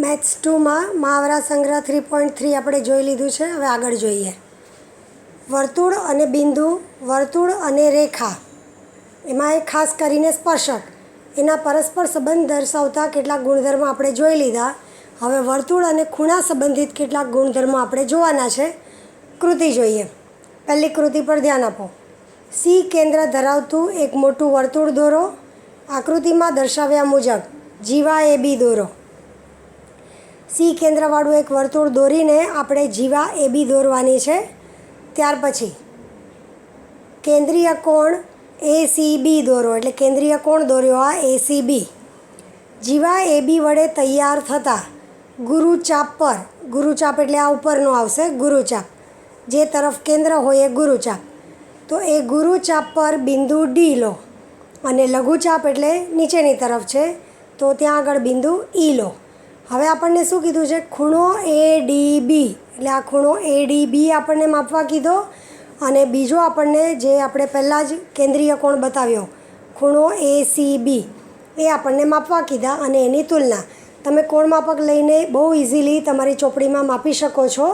Maths 2માં મહાવરા સંગ્રહ 3.3 આપણે જોઈ લીધું છે. હવે આગળ જોઈએ. વર્તુળ અને બિંદુ, વર્તુળ અને રેખા, એમાં એક ખાસ કરીને સ્પર્શક, એના પરસ્પર સંબંધ દર્શાવતા કેટલાક ગુણધર્મો આપણે જોઈ લીધા. હવે વર્તુળ અને ખૂણા સંબંધિત કેટલાક ગુણધર્મો આપણે જોવાના છે. કૃતિ જોઈએ. પહેલી કૃતિ પર ધ્યાન આપો. સી કેન્દ્ર ધરાવતું એક મોટું વર્તુળ દોરો. આકૃતિમાં દર્શાવ્યા મુજબ જીવા એ બી દોરો. સી કેન્દ્રવાળું એક વર્તુળ દોરીને આપણે જીવા એ બી દોરવાની છે. ત્યાર પછી કેન્દ્રીય કોણ એ સી બી દોરો, એટલે કેન્દ્રીય કોણ દોર્યો આ એ સી બી. જીવા એ બી વડે તૈયાર થતા ગુરુચાપ પર, ગુરુચાપ એટલે આ ઉપરનો આવશે ગુરુચાપ, જે તરફ કેન્દ્ર હોય એ ગુરુચાપ, તો એ ગુરુચાપ પર બિંદુ ડી લો. અને લઘુચાપ એટલે નીચેની તરફ છે, તો ત્યાં આગળ બિંદુ ઈ લો. હવે આપણને શું કીધું છે? ખૂણો એ ડી બી, એટલે આ ખૂણો એ ડી બી આપણને માપવા કીધો. અને બીજો આપણને જે આપણે પહેલાં જ કેન્દ્રીય કોણ બતાવ્યો ખૂણો એ સી બી, એ આપણને માપવા કીધા. અને એની તુલના તમે કોણ માપક લઈને બહુ ઇઝીલી તમારી ચોપડીમાં માપી શકો છો.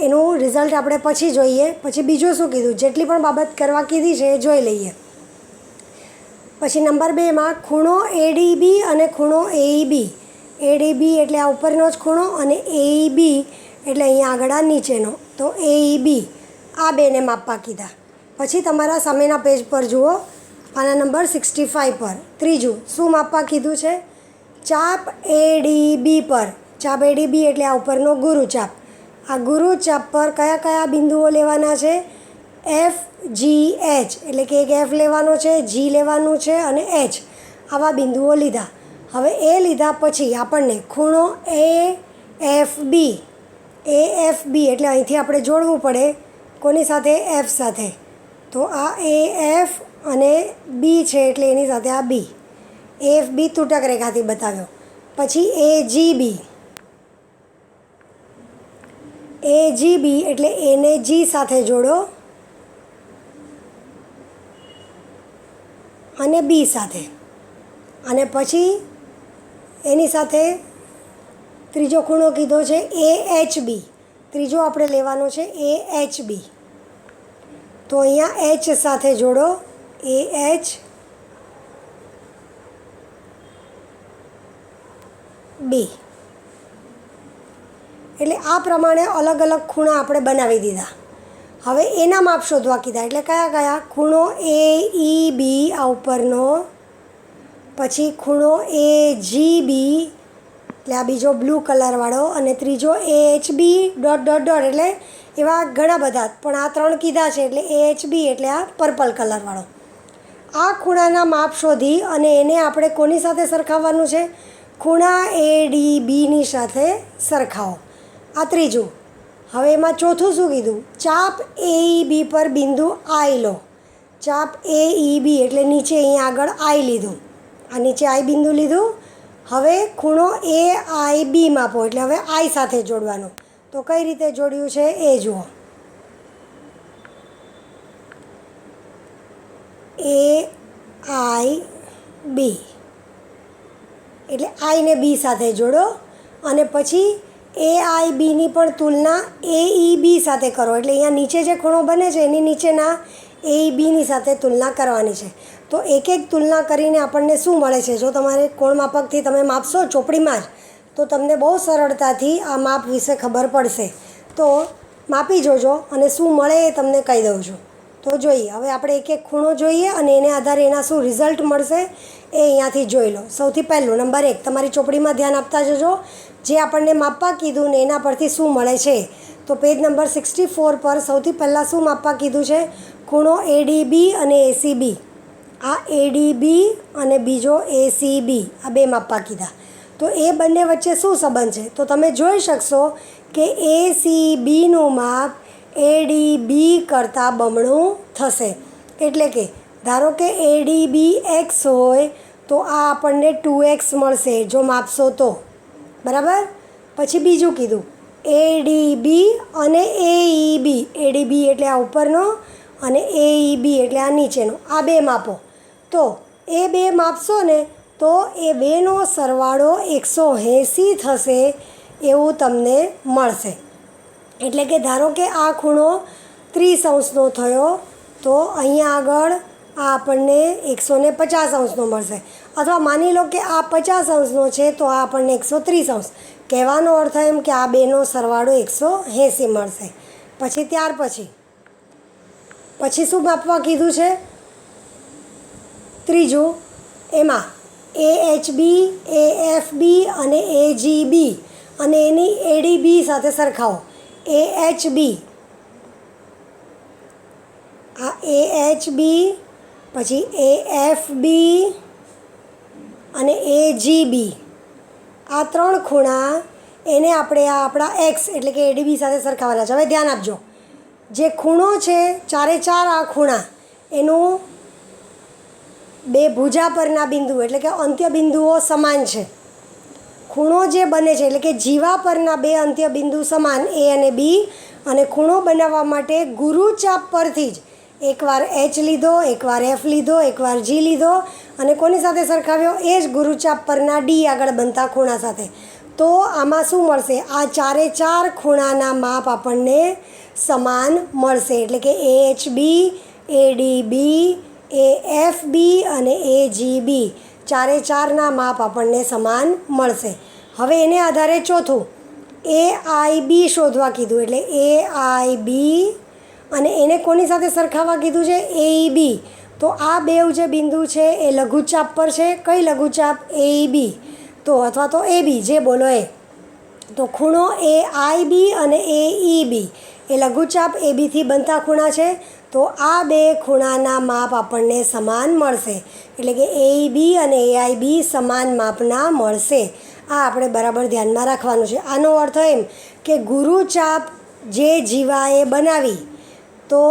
એનું રિઝલ્ટ આપણે પછી જોઈએ. પછી બીજું શું કીધું, જેટલી પણ બાબત કરવા કીધી છે એ જોઈ લઈએ. પછી નંબર 2માં ખૂણો એ ડી બી અને ખૂણો એ બી. એ ડી બી એટલે આ ઉપરનો જ ખૂણો, અને એ બી એટલે અહીંયા આગળ આ નીચેનો, તો એ બી આ બેને માપવા કીધા. પછી તમારા સામેના પેજ પર જુઓ, પાના નંબર 65 પર ત્રીજું શું માપવા કીધું છે? ચાપ એ ડી બી પર, ચાપ એ ડી બી એટલે આ ઉપરનો ગુરુચાપ, આ ગુરુચાપ પર કયા કયા બિંદુઓ લેવાના છે? એફ જી એચ, એટલે કે એક એફ લેવાનો છે, જી લેવાનું છે અને એચ, આવા બિંદુઓ લીધા. હવે એ લીધા પછી આપણને ખૂણો એ એફ બી, એ એફ બી એટલે અહીંથી આપણે જોડવું પડે કોની સાથે? એફ સાથે. તો આ એ એફ અને બી છે એટલે એની સાથે આ બી, એફ બી તૂટક રેખાથી બતાવ્યો. પછી એ જી બી, એ જી બી એટલે એને જી સાથે જોડો અને બી સાથે. અને પછી એની સાથે ત્રીજો ખૂણો કીધો છે એ એચ બી, ત્રીજો આપણે લેવાનો છે એ એચ બી. તો અહીંયા એચ સાથે જોડો, એ એચ બી. એટલે આ પ્રમાણે અલગ અલગ ખૂણા આપણે બનાવી દીધા. હવે એના માપ શોધવા કીધા, એટલે કયા કયા? ખૂણો એ ઈ બી આ ઉપરનો, પછી ખૂણો એ જી બી એટલે આ બીજો બ્લુ કલરવાળો, અને ત્રીજો એ H B dot dot dot, એટલે એવા ઘણા બધા, પણ આ 3 કીધા છે એટલે એ એચ બી એટલે આ પર્પલ કલરવાળો. આ ખૂણાના માપ શોધી અને એને આપણે કોની સાથે સરખાવવાનું છે? ખૂણા એ ડી બીની સાથે સરખાવો. આ ત્રીજું. હવે એમાં ચોથું શું કીધું? ચાપ એ ઈ બી પર બિંદુ આઈ લો. ચાપ એ ઈ બી એટલે નીચે અહીંયા આગળ આઈ લીધું, આ નીચે આઈ બિંદુ લીધું. હવે ખૂણો એ આઈ બી માપો, એટલે હવે આઈ સાથે જોડવાનું. તો કઈ રીતે જોડ્યું છે એ જુઓ. એ આઈ બી એટલે આઈને બી સાથે જોડો. અને પછી એ આઈ બીની પણ તુલના એ ઈ બી સાથે કરો, એટલે અહીંયા નીચે જે ખૂણો બને છે એની નીચેના એ ઈ બીની સાથે તુલના કરવાની છે. તો એક એક તુલના કરીને આપણને શું મળે છે? જો તમારે કોણ માપકથી તમે માપશો ચોપડીમાં જ, તો તમને બહુ સરળતાથી આ માપ વિશે ખબર પડશે. તો માપી જોજો અને શું મળે એ તમને કહી દઉં છું. તો જોઈએ. હવે આપણે એક એક ખૂણો જોઈએ અને એને આધારે એના શું રિઝલ્ટ મળશે એ અહીંયાથી જોઈ લો. સૌથી પહેલું નંબર 1, તમારી ચોપડીમાં ધ્યાન આપતા જજો. જે આપણને માપવા કીધું ને એના પરથી શું મળે છે. તો પેજ નંબર 64 પર સૌથી પહેલાં શું માપવા કીધું છે? ખૂણો એ ડી બી અને એ સી બી. આ એ ડી બી અને બીજો એ સી બી, આ બે માપવા કીધા. તો એ બંને વચ્ચે શું સંબંધ છે? તો તમે જોઈ શકશો કે એ સી બીનું માપ એ ડી બી કરતાં બમણું થશે. એટલે કે ધારો કે એ ડી બી એક્સ હોય તો આ આપણને 2x મળશે જો માપશો તો, બરાબર. પછી બીજું કીધું એ ડી બી અને એ ઈ બી. એ ડી બી એટલે આ ઉપરનો અને એ ઈ બી એટલે આ નીચેનો, આ બે માપો. તો એ બે માપશો ને તો એ બેનો સરવાળો 180 થશે એવું તમને મળશે. એટલે કે ધારો કે આ ખૂણો 30° થયો તો અહીંયા આગળ આ આપણને 150° મળશે. અથવા માની લો કે આ 50° છે તો આ આપણને 130°. કહેવાનો અર્થ એમ કે આ બેનો સરવાળો 180 મળશે. પછી ત્યાર પછી શું માપવા કીધું છે? ત્રીજું, એમાં AHB, AFB અને AGB અને એની ADB સાથે સરખાવો. AHB, આ AHB, પછી AFB અને AGB, આ 3 ખૂણા એને આપણે આ આપણા એક્સ એટલે કે ADB સાથે સરખાવવાના છે. હવે ધ્યાન આપજો, જે ખૂણો છે ચારે ચાર આ ખૂણા એનું બે ભુજા પરના બિંદુ એટલે કે અંત્ય બિંદુઓ સમાન છે. ખૂણો જે બને છે એટલે કે જીવા પરના બે અંત્ય બિંદુ સમાન A અને B, અને ખૂણો બનાવવા માટે ગુરુચાપ પરથી જ એકવાર H લીધો, એકવાર F લીધો, એકવાર G લીધો અને કોની સાથે સરખાવ્યો? એ જ ગુરુચાપ પરના D આગળ બનતા ખૂણા સાથે. તો આમાં શું મળશે? આ ચારે ચાર ખૂણાના માપ આપણને સમાન મળશે. એટલે કે AHB, ADB, AFB અને AGB ચારે ચારના માપ આપણને સમાન મળશે. હવે એને આધારે ચોથું AIB શોધવા કીધું. એટલે AIB અને એને કોની સાથે સરખાવવા કીધું છે? AEB. તો આ બેવ જે બિંદુ છે એ લઘુચાપ પર છે. કઈ લઘુચાપ? AEB તો અથવા તો AB, જે બોલો એ. તો ખૂણો AIB અને AEB એ લઘુચાપ ABથી બનતા ખૂણા છે. તો આ બે ખૂણાના માપ આપણને સમાન મળશે. એટલે કે AEB અને AIB સમાન માપના મળશે. આ આપણે બરાબર ધ્યાનમાં રાખવાનું છે. આનો અર્થ એમ કે ગુરુચાપ જે જીવાએ બનાવી તો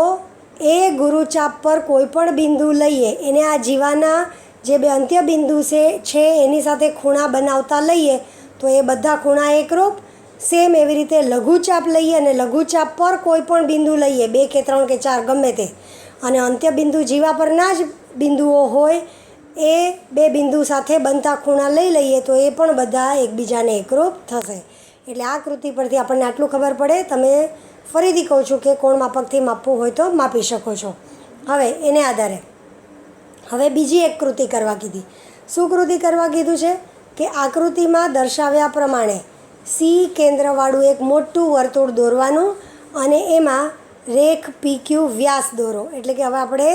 એ ગુરુચાપ પર કોઈ પણ બિંદુ લઈએ એને આ જીવાના જે બે અંત્ય બિંદુ છે એની સાથે ખૂણા બનાવતા લઈએ તો એ બધા ખૂણા એકરૂપ. સેમ એવી રીતે લઘુચાપ લઈએ અને લઘુચાપ પર કોઈ પણ બિંદુ લઈએ, 2 કે 3 કે 4 ગમે તે, અને અંત્ય બિંદુ જીવા પરના જ બિંદુઓ હોય એ બે બિંદુ સાથે બનતા ખૂણા લઈ લઈએ તો એ પણ બધા એકબીજાને એકરૂપ થશે. એટલે આ કૃતિ પરથી આપણને આટલું ખબર પડે. તમે ફરીથી કહું છું કે કોણ માપકથી માપવું હોય તો માપી શકો છો. હવે એને આધારે હવે બીજી એક કૃતિ કરવા કીધી. શું કૃતિ કરવા કીધું છે? કે આકૃતિમાં દર્શાવ્યા પ્રમાણે સી કેન્દ્રવાળું એક મોટું વર્તુળ દોરવાનું અને એમાં રેખ PQ વ્યાસ દોરો. એટલે કે હવે આપણે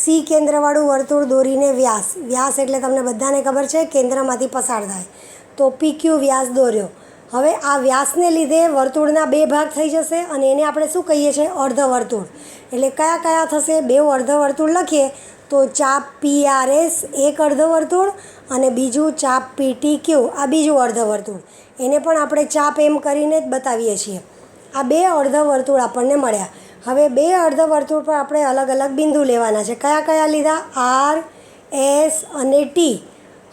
સી કેન્દ્રવાળું વર્તુળ દોરીને વ્યાસ એટલે તમને બધાને ખબર છે કેન્દ્રમાંથી પસાર થાય, તો PQ વ્યાસ દોર્યો. હવે આ વ્યાસને લીધે વર્તુળના 2 ભાગ થઈ જશે અને એને આપણે શું કહીએ છીએ? અર્ધવર્તુળ. એટલે કયા કયા થશે? 2 અર્ધવર્તુળ લખીએ તો ચાપ PRS એક અર્ધવર્તુળ અને બીજું ચાપ PTQ આ બીજું અર્ધવર્તુળ. એને પણ આપણે ચાપ એમ કરીને જ બતાવીએ છીએ. આ 2 અર્ધવર્તુળ આપણને મળ્યા. હવે 2 અર્ધવર્તુળ પર આપણે અલગ અલગ બિંદુ લેવાના છે. કયા કયા લીધા? R, S અને T.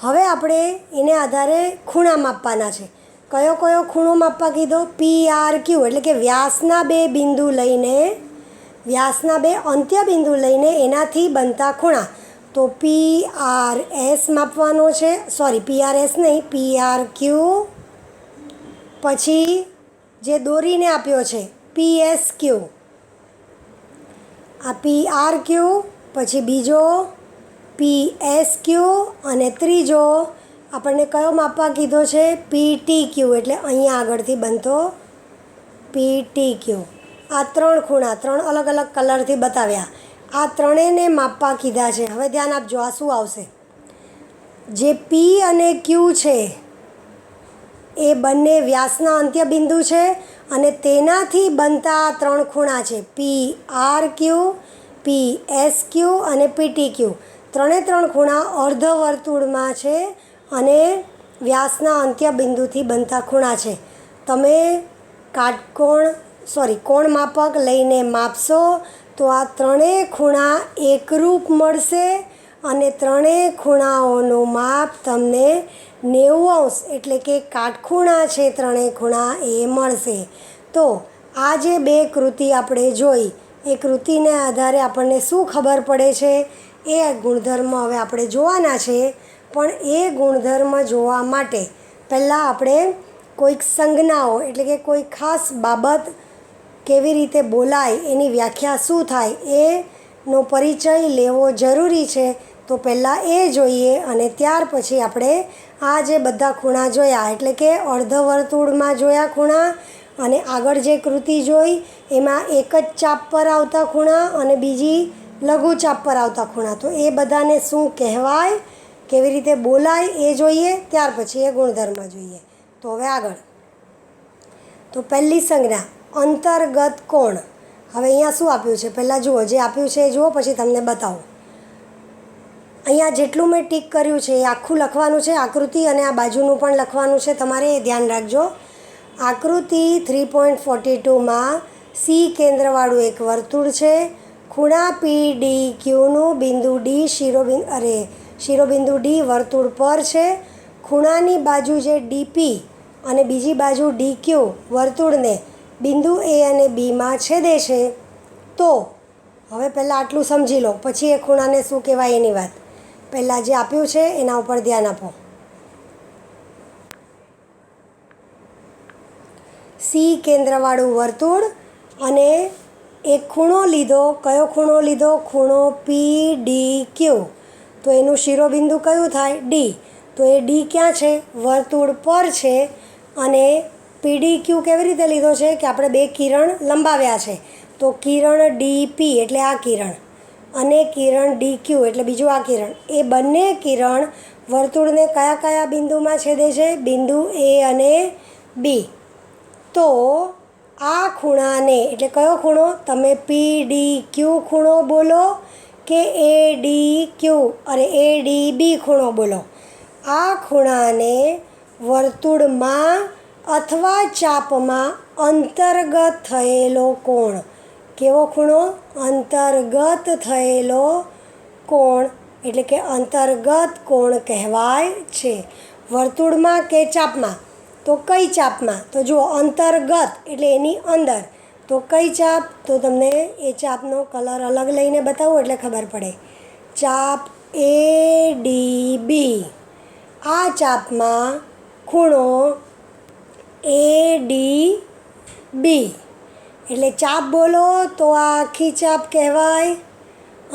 હવે આપણે એને આધારે ખૂણા માપવાના છે. કયો કયો ખૂણો માપવા કીધો? PRQ એટલે કે વ્યાસના 2 બિંદુ લઈને, વ્યાસના 2 અંત્ય બિંદુ લઈને એનાથી બનતા ખૂણા. તો PRS માપવાનો છે. PRS નહીં, PRQ. પછી જે દોરીને આપ્યો છે PSQ, આ PRQ, પછી બીજો PSQ અને ત્રીજો આપણને કયો માપવા કીધો છે? PTQ એટલે અહીંયા આગળથી બનતો PTQ. આ 3 ખૂણા 3 અલગ અલગ કલરથી બતાવ્યા. આ ત્રણેયને માપવા કીધા છે. હવે ધ્યાન આપજો, આ શું આવશે? જે P અને Q છે એ બંને વ્યાસના અંત્ય બિંદુ છે અને તેનાથી બનતા 3 ખૂણા છે PRQ, PSQ અને PTQ. 3 ખૂણા અર્ધવર્તુળમાં છે અને વ્યાસના અંત્ય બિંદુથી બનતા ખૂણા છે. તમે કોણ માપક લઈને માપશો તો આ 3 ખૂણા એકરૂપ મળશે અને 3 ખૂણાઓનું માપ તમને 90° એટલે કે કાટખૂણા છે 3 ખૂણા એ મળશે. તો આ જે 2 કૃતિ આપણે જોઈ એ કૃતિને આધારે આપણને શું ખબર પડે છે એ ગુણધર્મ હવે આપણે જોવાના છે. પણ એ ગુણધર્મ જોવા માટે પહેલાં આપણે કોઈક સંજ્ઞાઓ એટલે કે કોઈ ખાસ બાબત કેવી રીતે બોલાય એની વ્યાખ્યા શું થાય એનો પરિચય લેવો જરૂરી છે. તો પહેલાં એ જોઈએ અને ત્યાર પછી આપણે આ જે બધા ખૂણા જોયા એટલે કે અર્ધવર્તુળમાં જોયા ખૂણા અને આગળ જે કૃતિ જોઈ એમાં એક જ ચાપ પર આવતા ખૂણા અને બીજી લઘુ ચાપ પર આવતા ખૂણા, તો એ બધાને શું કહેવાય, કેવી રીતે બોલાય એ જોઈએ. ત્યાર પછી એ ગુણધર્મ જોઈએ. તો હવે આગળ તો પહેલી સંજ્ઞા અંતર્ગત કોણ. હવે અહીંયા શું આપ્યું છે પહેલાં જુઓ, જે આપ્યું છે એ જુઓ પછી તમને બતાવું. અહીંયા જેટલું મેં ટીક કર્યું છે એ આખું લખવાનું છે, આકૃતિ અને આ બાજુનું પણ લખવાનું છે તમારે, એ ધ્યાન રાખજો. આકૃતિ 3.42માં સી કેન્દ્રવાળું એક વર્તુળ છે. ખૂણા પી ડી ક્યુનું બિંદુ ડી શિરોબિંદુ ડી વર્તુળ પર છે. ખૂણાની બાજુ જે ડીપી અને બીજી બાજુ ડી ક્યુ વર્તુળને બિંદુ એ અને બીમાં છેદે છે. તો હવે પહેલાં આટલું સમજી લો, પછી એ ખૂણાને શું કહેવાય એની વાત. પહેલાં જે આપ્યું છે એના ઉપર ધ્યાન આપો. સી કેન્દ્રવાળું વર્તુળ અને એક ખૂણો લીધો. કયો ખૂણો લીધો? ખૂણો પી ડી ક્યુ. તો એનું શિરોબિંદુ કયું થાય? ડી. તો એ ડી ક્યાં છે? વર્તુળ પર છે. અને પી ડી ક્યુ કેવી રીતે લીધો છે કે આપણે બે કિરણ લંબાવ્યા છે. તો કિરણ ડીપી એટલે આ કિરણ અને કિરણ ડી ક્યુ એટલે બીજું આ કિરણ, એ બંને કિરણ વર્તુળને કયા કયા બિંદુમાં છેદે છે? બિંદુ એ અને બી. તો આ ખૂણાને એટલે કયો ખૂણો? તમે પી ડી ક્યુ ખૂણો બોલો કે એ ડી ક્યુ એ ડી બી ખૂણો બોલો. આ ખૂણાને વર્તુળમાં અથવા ચાપમાં અંતર્ગત થયેલો કોણ. કેવો ખૂણો? અંતર્ગત થયેલો કોણ એટલે કે અંતર્ગત કોણ કહેવાય છે. વર્તુળમાં કે ચાપમાં? તો કઈ ચાપમાં? તો જુઓ, અંતર્ગત એટલે એની અંદર. તો કઈ ચાપ? તો તમને એ ચાપનો કલર અલગ લઈને બતાવું એટલે ખબર પડે. ચાપ એ ડી બી. આ ચાપમાં ખૂણો એ ડી બી. એટલે ચાપ બોલો તો આ આખી ચાપ કહેવાય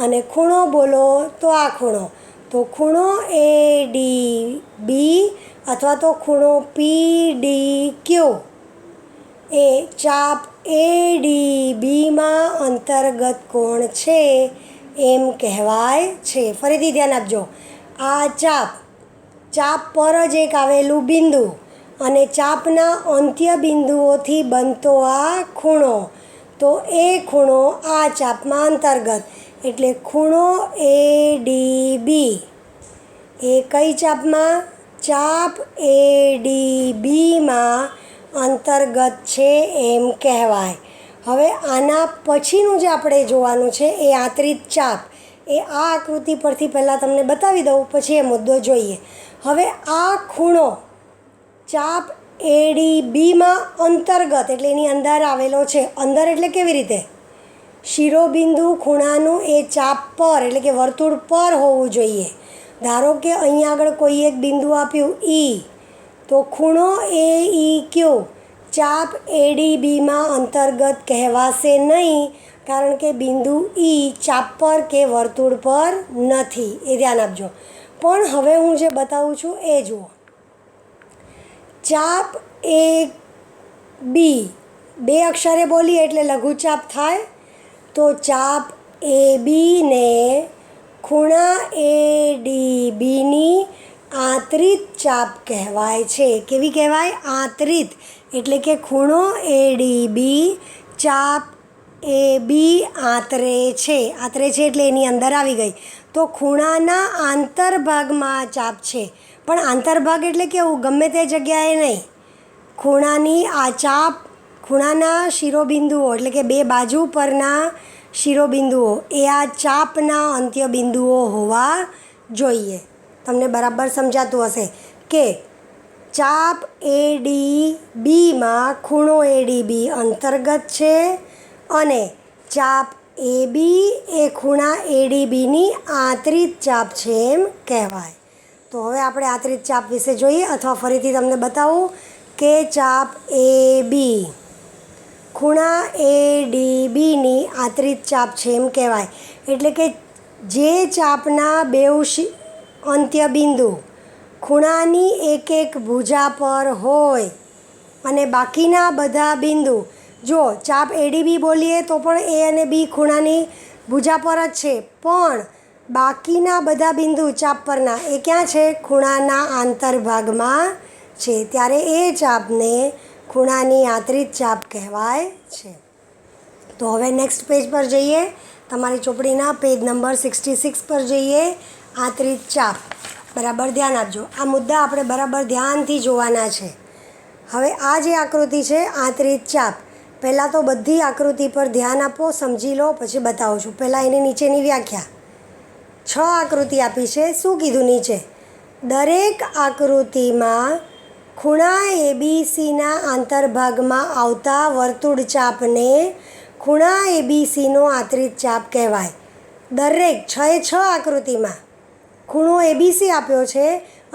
અને ખૂણો બોલો તો આ ખૂણો. તો ખૂણો એ ડી બી અથવા તો ખૂણો પી ડી ક્યુ એ ચાપ એ ડી બીમાં અંતર્ગત કોણ છે એમ કહેવાય છે. ફરીથી ધ્યાન આપજો. આ ચાપ પર જ એક આવેલું બિંદુ અને ચાપના અંત્ય બિંદુઓથી બનતો આ ખૂણો. તો એ ખૂણો આ ચાપમાં અંતર્ગત એટલે ખૂણો એ ડી બી એ કઈ ચાપમાં? ચાપ એ ડી બીમાં અંતર્ગત છે એમ કહેવાય. હવે આના પછીનું જે આપણે જોવાનું છે એ આંતરિક ચાપ, એ આ આકૃતિ પરથી પહેલાં તમને બતાવી દઉં, પછી એ મુદ્દો જોઈએ. હવે આ ખૂણો ચાપ એ ડી બીમાં અંતર્ગત એટલે એની અંદર આવેલો છે. અંદર એટલે કેવી રીતે? શિરોબિંદુ ખૂણાનું એ ચાપ પર એટલે કે વર્તુળ પર હોવું જોઈએ. ધારો કે અહીંયા આગળ કોઈ એક બિંદુ આપ્યું ઈ, તો ખૂણો એ ઈ ક્યુ ચાપ એ ડી બીમાં અંતર્ગત કહેવાશે નહીં, કારણ કે બિંદુ ઈ ચાપ પર કે વર્તુળ પર નથી. એ ધ્યાન આપજો. પણ હવે હું જે બતાવું છું એ જુઓ. ચાપ એ બી, બે અક્ષરે બોલીએ એટલે લઘુચાપ થાય. તો ચાપ એ બીને ખૂણા એ ડી બીની આંતરિક ચાપ કહેવાય છે. કેવી કહેવાય? આંતરિક. એટલે કે ખૂણો એ ડી બી ચાપ એ બી આંતરે છે. આંતરે છે એટલે એની અંદર આવી ગઈ. તો ખૂણાના આંતરભાગમાં ચાપ છે. પણ આંતરભાગ એટલે કેવું? ગમે તે જગ્યાએ નહીં. ખૂણાની આ ચાપ, ખૂણાના શિરોબિંદુઓ એટલે કે બે બાજુ પરના શિરોબિંદુઓ એ આ ચાપના અંત્ય બિંદુઓ હોવા જોઈએ. તમને બરાબર સમજાતું હશે કે ચાપ એ ડી બીમાં ખૂણો એ ડી બી અંતર્ગત છે અને ચાપ એ બી એ ખૂણા એ ડી બીની આંતરિક ચાપ છે એમ કહેવાય. તો હવે આપણે આંતરિક ચાપ વિશે જોઈએ, અથવા ફરીથી તમને બતાવું કે ચાપ એ બી ખૂણા એ ડી બીની આંતરિક ચાપ છે એમ કહેવાય. એટલે કે જે ચાપના બેઉ અંત્યબિંદુ ખૂણાની એક એક ભુજા પર હોય અને બાકીના બધા બિંદુ, જો ચાપ એડીબી બોલીએ તો પણ એ અને બી ખૂણાની ભુજા પર જ છે, પણ બાકીના બધા બિંદુ ચાપ પરના એ ક્યાં છે? ખૂણાના આંતરભાગમાં છે. ત્યારે એ ચાપને ખૂણાની આંતરિક ચાપ કહેવાય છે. તો હવે નેક્સ્ટ પેજ પર જઈએ, તમારી ચોપડીના પેજ નંબર 66 પર જઈએ. આંતરિક ચાપ બરાબર ધ્યાન આપજો, આ મુદ્દા આપણે બરાબર ધ્યાનથી જોવાના છે. હવે આ જે આકૃતિ છે આંતરિક ચાપ, પહેલાં તો બધી આકૃતિ પર ધ્યાન આપો, સમજી લો, પછી બતાવું છું. પહેલાં એની નીચેની વ્યાખ્યા, 6 આકૃતિ આપી છે. શું કીધું નીચે? દરેક આકૃતિમાં ખૂણા એબીસીના આંતરભાગમાં આવતા વર્તુળ ચાપને ખૂણા એબીસીનો આંતરિક ચાપ કહેવાય. દરેક 6 આકૃતિમાં ખૂણો એબીસી આપ્યો છે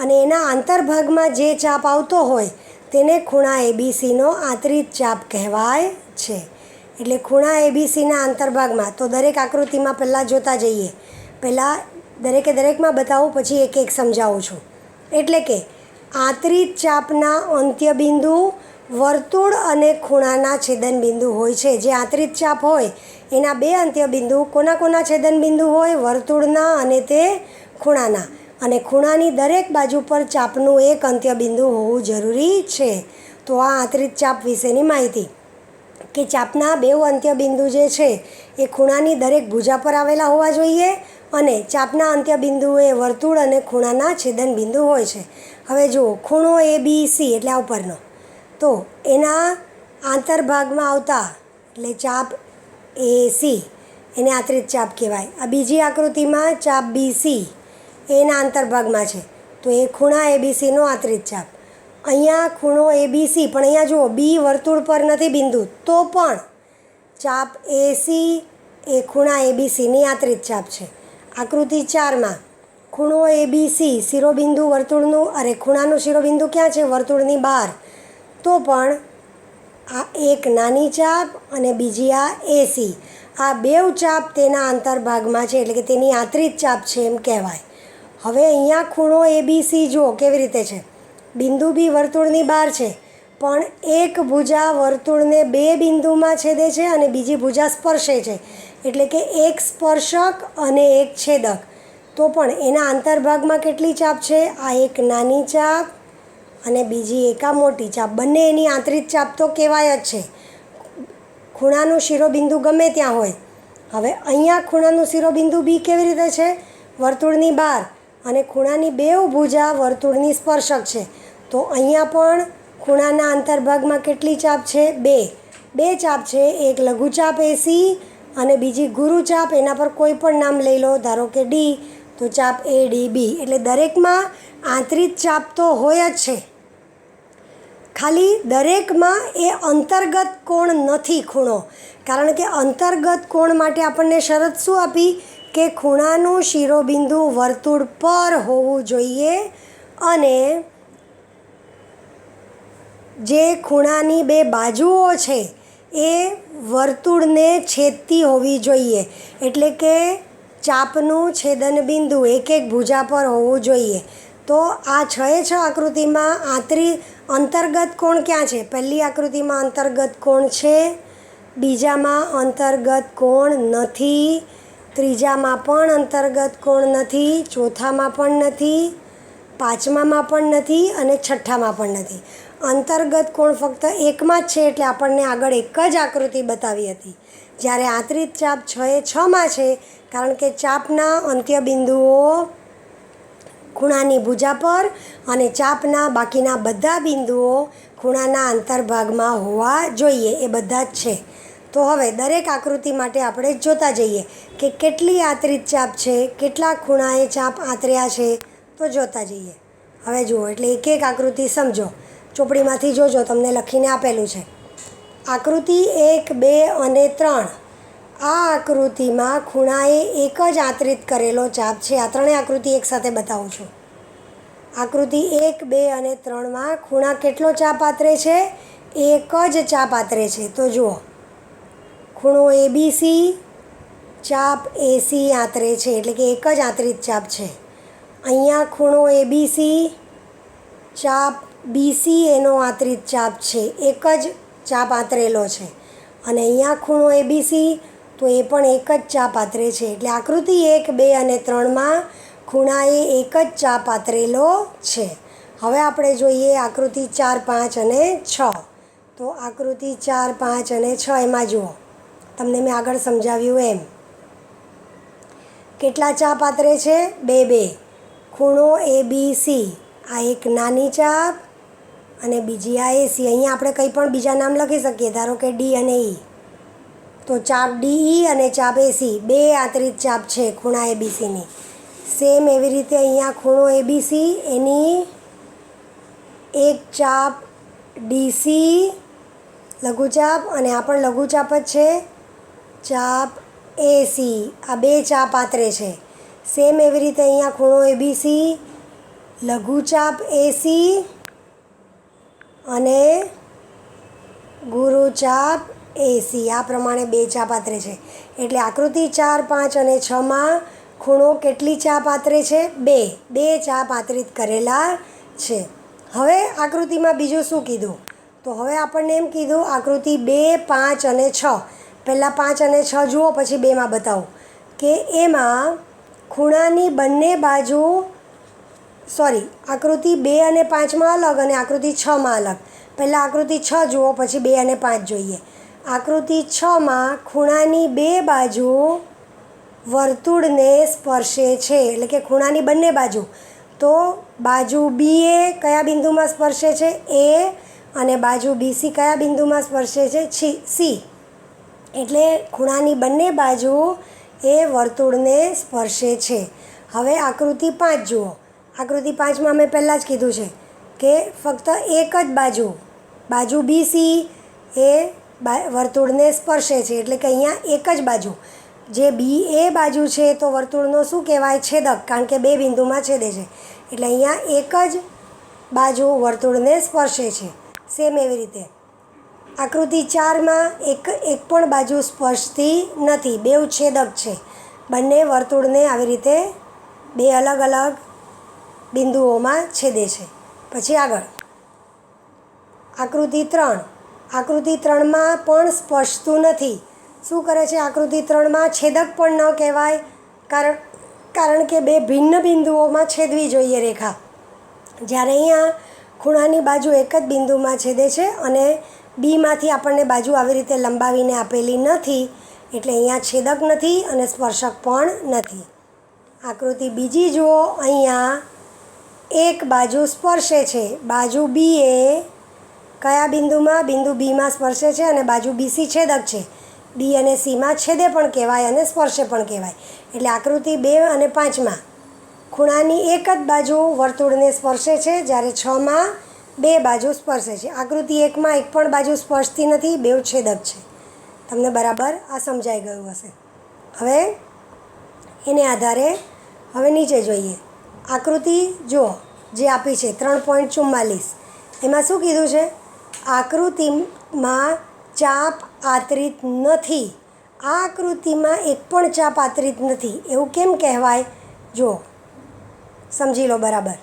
અને એના આંતરભાગમાં જે ચાપ આવતો હોય તેને ખૂણા એબીસીનો આંતરિક ચાપ કહેવાય છે. એટલે ખૂણા એબીસીના આંતરભાગમાં, તો દરેક આકૃતિમાં પહેલાં જોતા જઈએ. પહેલાં દરેકમાં બતાવું, પછી એક એક સમજાવું છું. એટલે કે આંતરિક ચાપના અંત્યબિંદુ વર્તુળ અને ખૂણાના છેદનબિંદુ હોય છે. જે આંતરિક ચાપ હોય એના 2 અંત્યબિંદુ કોના છેદનબિંદુ હોય? વર્તુળના અને તે ખૂણાના. અને ખૂણાની દરેક બાજુ પર ચાપનું એક અંત્યબિંદુ હોવું જરૂરી છે. તો આ આંતરિક ચાપ વિશેની માહિતી, કે ચાપના 2 અંત્યબિંદુ જે છે એ ખૂણાની દરેક ભુજા પર આવેલા હોવા જોઈએ અને ચાપના અંત્યબિંદુઓ એ વર્તુળ અને ખૂણાના છેદનબિંદુ હોય છે. હવે જુઓ, ખૂણો એ બી સી એટલે આ ઉપરનો, તો એના આંતરભાગમાં આવતા એટલે ચાપ એ સી એને આંતરિક ચાપ કહેવાય. આ બીજી આકૃતિમાં ચાપ બી સી એના આંતરભાગમાં છે, તો એ ખૂણા એબીસીનો આંતરિક ચાપ. અહીંયા ખૂણો એબીસી, પણ અહીંયા જુઓ બી વર્તુળ પર નથી બિંદુ, તો પણ ચાપ એસી એ ખૂણા એબીસીની આંતરિક ચાપ છે. આકૃતિ 4માં ખૂણો એબીસી શિરોબિંદુ વર્તુળનું, ખૂણાનું શિરોબિંદુ ક્યાં છે? વર્તુળની બહાર, તો પણ આ એક નાની ચાપ અને બીજી આ એસી, આ 2 ચાપ તેના આંતરભાગમાં છે, એટલે કે તેની આંતરિક ચાપ છે એમ કહેવાય. હવે અહીંયા ખૂણો એબીસી જુઓ કેવી રીતે છે. બિંદુ બી વર્તુળની બહાર છે, પણ એક ભુજા વર્તુળને 2 બિંદુમાં છેદે છે અને બીજી ભુજા સ્પર્શે છે, એટલે કે એક સ્પર્શક અને એક છેદક. તો પણ એના આંતરભાગમાં કેટલી ચાપ છે? આ એક નાની ચાપ અને બીજી એક આ મોટી ચાપ. બંને એની આંતરિક ચાપ તો કહેવાય જ છે, ખૂણાનું શિરોબિંદુ ગમે ત્યાં હોય. હવે અહીંયા ખૂણાનું શિરોબિંદુ બી કેવી રીતે છે? વર્તુળની બહાર, અને ખૂણાની 2 ભુજા વર્તુળની સ્પર્શક છે. તો અહીંયા પણ ખૂણાના આંતરભાગમાં કેટલી ચાપ છે? 2 ચાપ છે. એક લઘુચાપ એસી અને બીજી ગુરુચાપ, એના પર કોઈ પણ નામ લઈ લો, ધારો કે ડી, તો ચાપ એ ડી બી. એટલે દરેકમાં આંતરિક ચાપ તો હોય જ છે, ખાલી દરેકમાં એ અંતર્ગત કોણ નથી ખૂણો. કારણ કે અંતર્ગત કોણ માટે આપણને શરત શું આપી? કે ખૂણાનું શિરોબિંદુ વર્તુળ પર હોવું જોઈએ અને જે ખૂણાની 2 બાજુઓ છે એ વર્તુળને છેદતી હોવી જોઈએ. એટલે કે ચાપનું છેદનબિંદુ એક એક ભુજા પર હોવું જોઈએ. તો આ 6 આકૃતિમાં અંતર્ગત કોણ ક્યાં છે? પહેલી આકૃતિમાં અંતર્ગત કોણ છે, બીજામાં અંતર્ગત કોણ નથી, ત્રીજામાં પણ અંતર્ગત કોણ નથી, ચોથામાં પણ નથી, પાંચમામાં પણ નથી અને છઠ્ઠામાં પણ નથી. અંતર્ગત કોણ ફક્ત એકમાં જ છે, એટલે આપણને આગળ એક જ આકૃતિ બતાવી હતી. જ્યારે આંતરિક ચાપ 6/6માં છે, કારણ કે ચાપના અંત્યબિંદુઓ ખૂણાની ભુજા પર અને ચાપના બાકીના બધા બિંદુઓ ખૂણાના આંતરભાગમાં હોવા જોઈએ, એ બધા જ છે. તો હવે દરેક આકૃતિ માટે આપણે જોતા જઈએ કે કેટલી આંતરિક ચાપ છે, કેટલા ખૂણાએ ચાપ આંતર્યા છે, તો જોતા જઈએ. હવે જુઓ, એટલે એક એક આકૃતિ સમજો, ચોપડીમાંથી જોજો, તમને લખીને આપેલું છે. આકૃતિ 1, 2 અને 3. આ આકૃતિમાં ખૂણાએ એક જ આંતરિક કરેલો ચાપ છે. આ ત્રણેય આકૃતિ એકસાથે બતાવું છું. આકૃતિ 1, 2 અને 3માં ખૂણા કેટલો ચાપ આતરે છે? એક જ ચાપ આતરે છે. તો જુઓ, ખૂણો એબીસી ચાપ એસી આતરે છે, એટલે કે એક જ આંતરિક ચાપ છે. અહીંયા ખૂણો એબીસી ચાપ બીસી એનો આંતરિક ચાપ છે, એક જ ચાપ આંતરેલો છે. અને અહીંયા ખૂણો એબીસી, તો એ પણ એક જ ચાપ આતરે છે. એટલે આકૃતિ 1, 2 અને 3માં ખૂણાએ એક જ ચાપ આતરેલો છે. હવે આપણે જોઈએ આકૃતિ 4, 5 અને 6. તો આકૃતિ 4, 5 અને 6 એમાં જુઓ, તમને મેં આગળ સમજાવ્યું એમ કેટલા ચાપ આતરે છે? 2, 2. ખૂણો એબીસી, આ એક નાની ચાપ અને બીજી આ એસી. અહીંયા આપણે કંઈ પણ બીજા નામ લખી શકીએ, ધારો કે ડી અને ઈ. તો ચાપ ડીઈ અને ચાપ એસી, 2 આંતરિક ચાપ છે ખૂણા એબીસીની. સેમ એવી રીતે અહીંયા ખૂણો એબીસી, એની એક ચાપ ડીસી લઘુચાપ, અને આ પણ લઘુચાપ જ છે, ચાપ એસી. આ 2 ચાપ આતરે છે. સેમ એવી રીતે અહીંયા ખૂણો એબીસી, લઘુચાપ એસી અને ગુરુચાપ એસી. આ પ્રમાણે 2 ચાપ આતરે છે. એટલે આકૃતિ 4, 5 અને 6માં ખૂણો કેટલી ચાપ આતરે છે? 2 ચાપ આંતરિત કરેલા છે. હવે આકૃતિમાં બીજું શું કીધું? તો હવે આપણને એમ કીધું આકૃતિ 2, 5 અને 6. પહેલાં 5 અને 6 જુઓ, પછી 2માં બતાવું કે એમાં ખૂણાની બંને બાજુ, આકૃતિ 2 અને 5માં અલગ અને આકૃતિ 6માં અલગ. પહેલાં આકૃતિ 6 જુઓ, પછી 2 અને 5 જોઈએ. આકૃતિ 6માં ખૂણાની 2 બાજુ વર્તુળને સ્પર્શે છે, એટલે કે ખૂણાની બંને બાજુ. તો બાજુ બી એ કયા બિંદુમાં સ્પર્શે છે? એ. અને બાજુ બીસી કયા બિંદુમાં સ્પર્શે છે? સી. એટલે ખૂણાની બંને બાજુ એ વર્તુળને સ્પર્શે છે. હવે આકૃતિ 5 જુઓ. આકૃતિ 5માં મેં પહેલાં જ કીધું છે કે ફક્ત એક જ બાજુ બીસી એ વર્તુળને સ્પર્શે છે, એટલે કે અહીંયા એક જ બાજુ જે બી એ બાજુ છે, તો વર્તુળનો શું કહેવાય? છેદક, કારણ કે 2 બિંદુમાં છેદે છે. એટલે અહીંયા એક જ બાજુ વર્તુળને સ્પર્શે છે. સેમ એવી રીતે આકૃતિ 4માં એક પણ બાજુ સ્પર્શતી નથી, 2 છેદક છે. બંને વર્તુળને આવી રીતે 2 અલગ અલગ બિંદુઓમાં છેદે છે. પછી આગળ આકૃતિ 3. આકૃતિ 3માં પણ સ્પર્શતું નથી. શું કરે છે? આકૃતિ 3માં છેદક પણ ન કહેવાય, કારણ કે 2 ભિન્ન બિંદુઓમાં છેદવી જોઈએ રેખા. જ્યારે અહીંયા ખૂણાની બાજુ એક જ બિંદુમાં છેદે છે અને બીમાંથી આપણને બાજુ આવી રીતે લંબાવીને આપેલી નથી, એટલે અહીંયા છેદક નથી અને સ્પર્શક પણ નથી. આકૃતિ બીજી જુઓ. અહીંયા એક બાજુ સ્પર્શે છે. બાજુ બી એ કયા બિંદુમાં? બિંદુ બીમાં સ્પર્શે છે અને બાજુ બીસી છેદક છે. બી અને સીમાં છેદે પણ કહેવાય અને સ્પર્શે પણ કહેવાય. એટલે આકૃતિ 2 અને 5માં ખૂણાની એક જ બાજુ વર્તુળને સ્પર્શે છે, જ્યારે 6માં 2 બાજુ સ્પર્શે છે. આકૃતિ 1માં એક પણ બાજુ સ્પર્શતી નથી, 2 છેદક છે. તમને બરાબર આ સમજાઈ ગયું હશે. હવે એને આધારે હવે નીચે જોઈએ. આકૃતિ જુઓ જે આપી છે 3.44. એમાં શું કીધું છે? આકૃતિમાં ચાપ આતરિત નથી. આ આકૃતિમાં એક પણ ચાપ આતરિત નથી એવું કેમ કહેવાય? જુઓ, સમજી લો બરાબર.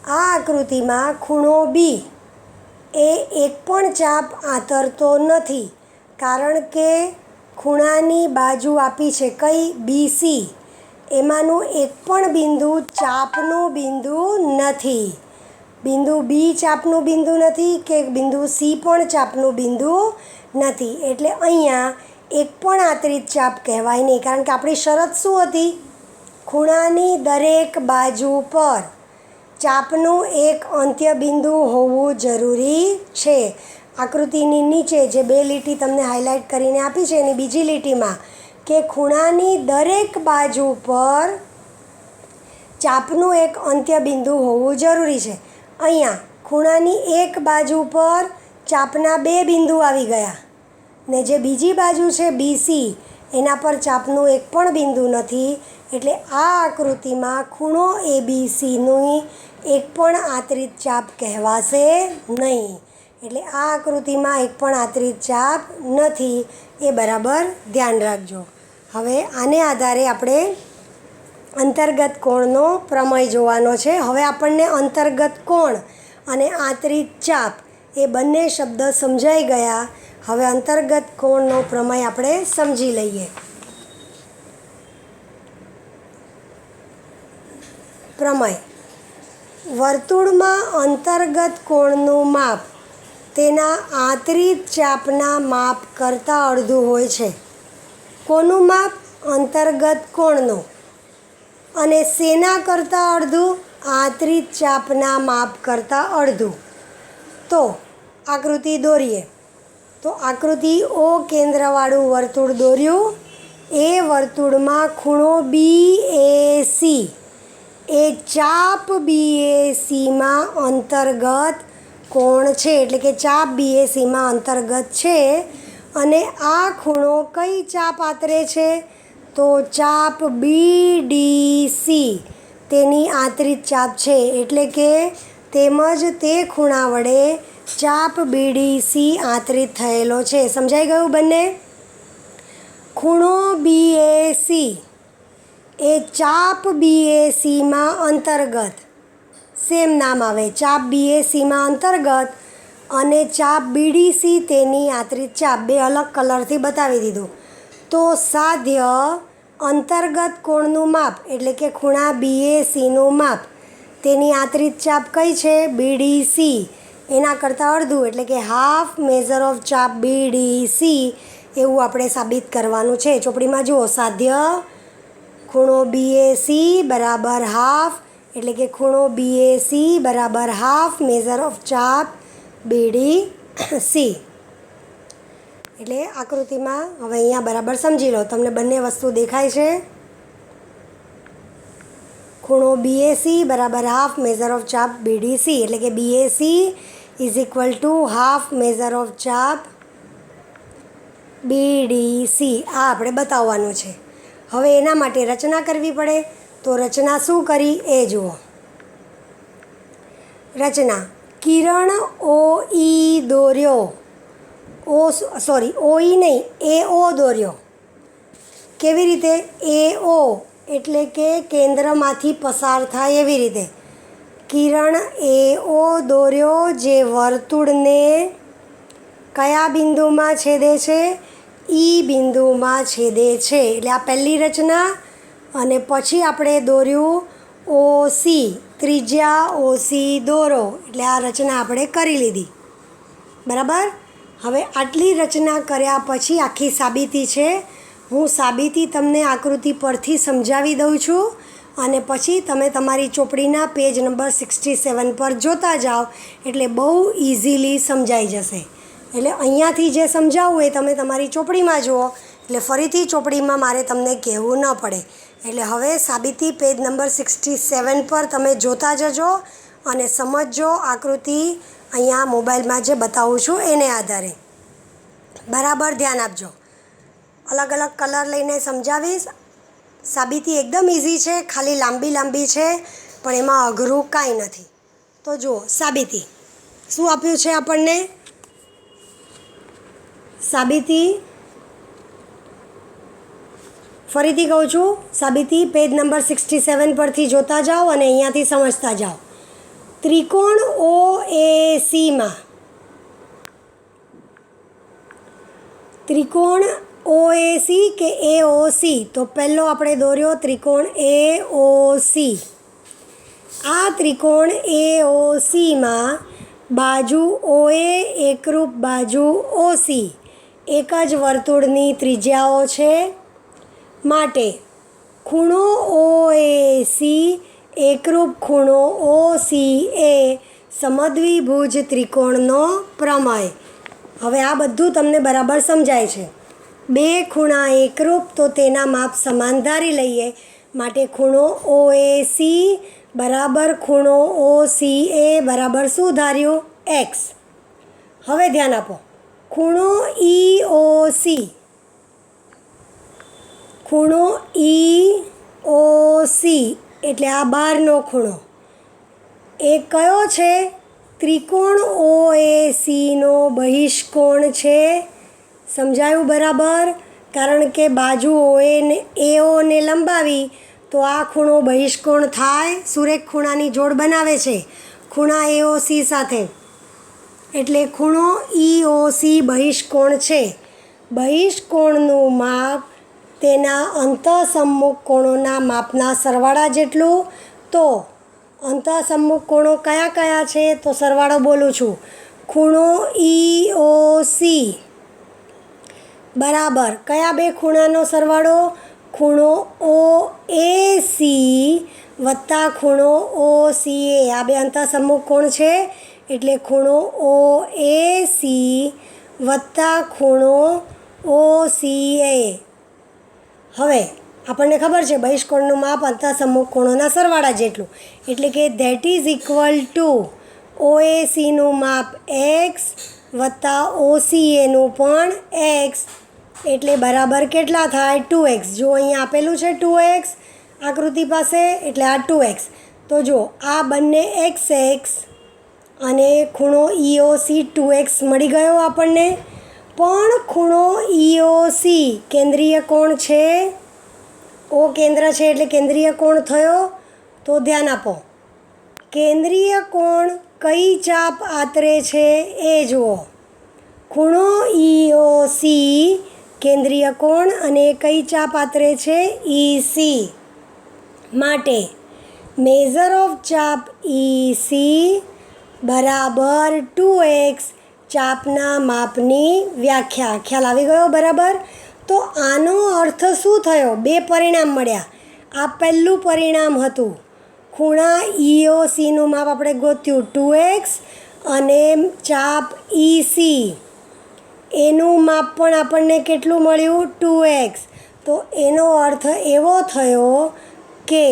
આ આકૃતિમાં ખૂણો બી એ એક પણ ચાપ આંતરતો નથી, કારણ કે ખૂણાની બાજુ આપી છે કઈ? બીસી. એમાંનું એક પણ બિંદુ ચાપનું બિંદુ નથી. બિંદુ બી ચાપનું બિંદુ નથી કે બિંદુ સી પણ ચાપનું બિંદુ નથી. એટલે અહીંયા એક પણ આંતરિક ચાપ કહેવાય નહીં, કારણ કે આપણી શરત શું હતી? ખૂણાની દરેક બાજુ પર ચાપનું એક અંત્ય બિંદુ હોવું જરૂરી છે. આકૃતિની નીચે જે 2 લીટી તમને હાઇલાઇટ કરીને આપી છે એની બીજી લીટીમાં કે ખૂણાની દરેક બાજુ પર ચાપનું એક અંત્ય બિંદુ હોવું જરૂરી છે. અહીંયા ખૂણાની એક બાજુ પર ચાપના 2 બિંદુ આવી ગયા, ને જે બીજી બાજુ છે બીસી એના પર ચાપનું એક પણ બિંદુ નથી, એટલે આ આકૃતિમાં ખૂણો ABCની એક પણ આંતરિક ચાપ કહેવાશે નહીં. એટલે આ આકૃતિમાં એક પણ આંતરિક ચાપ નથી, એ બરાબર ધ્યાન રાખજો. હવે આને આધારે આપણે અંતર્ગત કોણનો પ્રમેય જોવાનો છે. હવે આપણને અંતર્ગત કોણ અને આંતરિક ચાપ એ બંને શબ્દ સમજાઈ ગયા. હવે અંતર્ગત કોણનો પ્રમેય આપણે સમજી લઈએ. પ્રમેય: વર્તુળમાં અંતર્ગત કોણનું માપ તેના આંતરિક ચાપના માપ કરતાં અડધું હોય છે. કોનું માપ? અંતર્ગત કોણનું. અને શેના કરતાં અડધું? આંતરિક ચાપના માપ કરતાં અડધું. તો આકૃતિ દોરીએ. તો આકૃતિ O કેન્દ્રવાળું વર્તુળ દોર્યું. એ વર્તુળમાં ખૂણો BAC એ ચાપ BACમાં અંતર્ગત કોણ છે, એટલે કે ચાપ BACમાં અંતર્ગત છે. અને આ ખૂણો કઈ ચાપ આતરે છે? તો ચાપ BDC તેની આંતરિક ચાપ છે, એટલે કે તેમજ તે ખૂણા વડે ચાપ BDC આંતરિત થયેલો છે. સમજાઈ ગયું બંને? ખૂણો BAC એ ચાપ BACમાં અંતર્ગત, સેમ નામ આવે, ચાપ BACમાં અંતર્ગત, અને ચાપ BDC તેની આંતરિક ચાપ. બે અલગ કલરથી બતાવી દીધું. તો સાધ્ય અંતર્ગત કોણનું માપ એટલે કે ખૂણા BACનું માપ તેની આંતરિક ચાપ કઈ છે? BDC. એના કરતાં અડધું, એટલે કે હાફ મેઝર ઓફ ચાપ BDC એવું આપણે સાબિત કરવાનું છે. ચોપડીમાં જુઓ, સાધ્ય ખૂણો BAC બરાબર હાફ, એટલે કે ખૂણો BAC બરાબર હાફ મેઝર ઓફ ચાપ BDC. એટલે આકૃતિમાં હવે અહીંયા બરાબર સમજી લો. તમને બંને વસ્તુ દેખાય છે? ખૂણો BAC બરાબર હાફ મેઝર ઓફ ચાપ BDC, એટલે કે BAC is equal to half measure of ચાપ BDC. આ આપણે બતાવવાનું છે. હવે એના માટે રચના કરવી પડે. તો રચના શું કરી એ જુઓ. રચના: કિરણ OE દોર્યો. OE નહીં, AO દોર્યો. કેવી રીતે? AO એટલે કે કેન્દ્રમાંથી પસાર થાય એવી રીતે. કિરણ AO દોર્યો જે વર્તુળને કયા બિંદુમાં છેદે છે? E બિંદુમાં છેદે છે. એટલે આ પહેલી રચના. અને પછી આપણે દોર્યું OC, ત્રિજ્યા OC દોરો. એટલે આ રચના આપણે કરી લીધી. બરાબર? હવે આટલી રચના કર્યા પછી આખી સાબિતી છે. હું સાબિતી તમને આકૃતિ પરથી સમજાવી દઉં છું, અને પછી તમે તમારી ચોપડીના પેજ નંબર 67 પર જોતા જાઓ, એટલે બહુ ઇઝીલી સમજાઈ જશે. એટલે અહીંયાથી જે સમજાવવું એ તમે તમારી ચોપડીમાં જુઓ, એટલે ફરીથી ચોપડીમાં મારે તમને કહેવું ન પડે. એટલે હવે સાબિતી પેજ નંબર 67 પર તમે જોતા જજો અને સમજજો આકૃતિ અહીંયા મોબાઈલમાં જે બતાવું છું એને આધારે. બરાબર ધ્યાન આપજો. અલગ અલગ કલર લઈને સમજાવીશ. સાબિતી એકદમ ઇઝી છે, ખાલી લાંબી છે, પણ એમાં અઘરું કાંઈ નથી. તો જુઓ સાબિતી શું આપ્યું છે આપણને. સાબિતી ફરીથી કહું છું, સાબિતી પેજ નંબર 67 પરથી જોતા જાઓ અને અહીંયાથી સમજતા જાઓ. ત્રિકોણ OACમાં ત્રિકોણ OAC કે AOC, તો પહેલો આપણે દોર્યો ત્રિકોણ AOC. આ ત્રિકોણ AOCમાં બાજુ OA એકરૂપ બાજુ OC એક જ વર્તુળની ત્રિજ્યાઓ છે. માટે ખૂણો OAC એકરૂપ ખૂણો OCA સમદ્વિભુજ ત્રિકોણનો પ્રમેય. હવે આ બધું તમને બરાબર સમજાય છે. બે ખૂણા એકરૂપ તો તેના માપ સમાન ધારી લઈએ. માટે ખૂણો OAC બરાબર ખૂણો OCA બરાબર શું ધાર્યું? X. હવે ધ્યાન આપો. ખૂણો EOC ખૂણો EOC એટલે આ બહારનો ખૂણો એ કયો છે? ત્રિકોણ OACનો બહિષ્કોણ છે. સમજાયું બરાબર? કારણ કે બાજુ AOને લંબાવી તો આ ખૂણો બહિષ્કોણ થાય. સુરેખ ખૂણાની જોડ બનાવે છે ખૂણા AOC સાથે, એટલે ખૂણો EOC બહિષ્કોણ છે. બહિષ્કોણનું માપ તેના અંતઃસમ્મુખ કોણોના માપના સરવાળા જેટલું. તો અંતઃસમ્મુખ કોણો કયા કયા છે? તો સરવાળો બોલું છું. ખૂણો EOC બરાબર કયા બે ખૂણાનો સરવાળો? ખૂણો OAC વત્તા ખૂણો OCA. આ બે અંતઃસમ્મુખ કોણ છે એટલે ખૂણો OAC વત્તા ખૂણો OCA. હવે આપણને ખબર છે બહિષ્કોણનું માપ અંતઃસમ્મુખ કોણોના સરવાળા જેટલું, એટલે કે ધેટ ઇઝ ઇક્વલ ટુ OACનું માપ x વત્તા OCAનું પણ x, એટલે બરાબર કેટલા થાય? 2x. જો અહીંયા આપેલું છે 2x આકૃતિ પાસે, એટલે આ 2x. તો જો આ બંને x અને ખૂણો EOC 2x મળી ગયો આપણને. પણ ખૂણો EOC કેન્દ્રીય કોણ છે, O કેન્દ્ર છે એટલે કેન્દ્રીય કોણ થયો. તો ધ્યાન આપો, કેન્દ્રીય કોણ કઈ ચાપ આતરે છે એ જુઓ. ખૂણો EOC કેન્દ્રીય કોણ અને કઈ ચાપ આતરે છે? EC. માટે મેઝર ઓફ ચાપ EC બરાબર 2x ચાપના માપની વ્યાખ્યા. ખ્યાલ આવી ગયો બરાબર? તો આનો અર્થ શું થયો? બે પરિણામ મળ્યા. આ પહેલું પરિણામ હતું, ખૂણા EOCનું માપ આપણે ગોત્યું 2x અને ચાપ EC એનું માપ પણ આપણને કેટલું મળ્યું? 2x. તો એનો અર્થ એવો થયો કે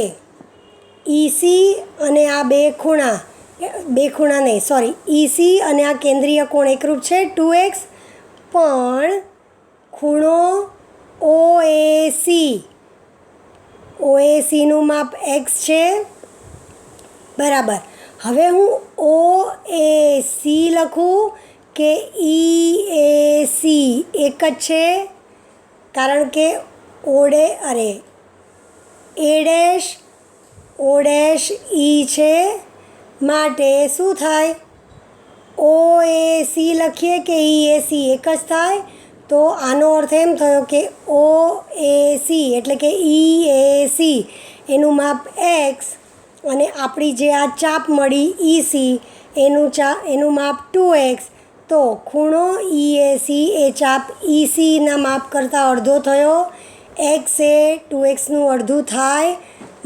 EC અને આ બે ખૂણા EC અને આ કેન્દ્રીય કોણ એકરૂપ છે 2x, પણ ખૂણો OACનું માપ x છે. બરાબર. હવે હું OAC લખું કે EAC એક જ છે? કારણ કે A'(O') E છે. માટે શું થાય? OAC લખીએ કે EAC એક જ થાય. તો આનો અર્થ એમ થયો કે OAC એટલે કે EAC એનું માપ x અને આપણી જે આ ચાપ મળી EC એનું માપ 2x. તો ખૂણો EAC એ ચાપ ECના માપ કરતાં અડધો થયો. x એ 2xનું અડધું થાય.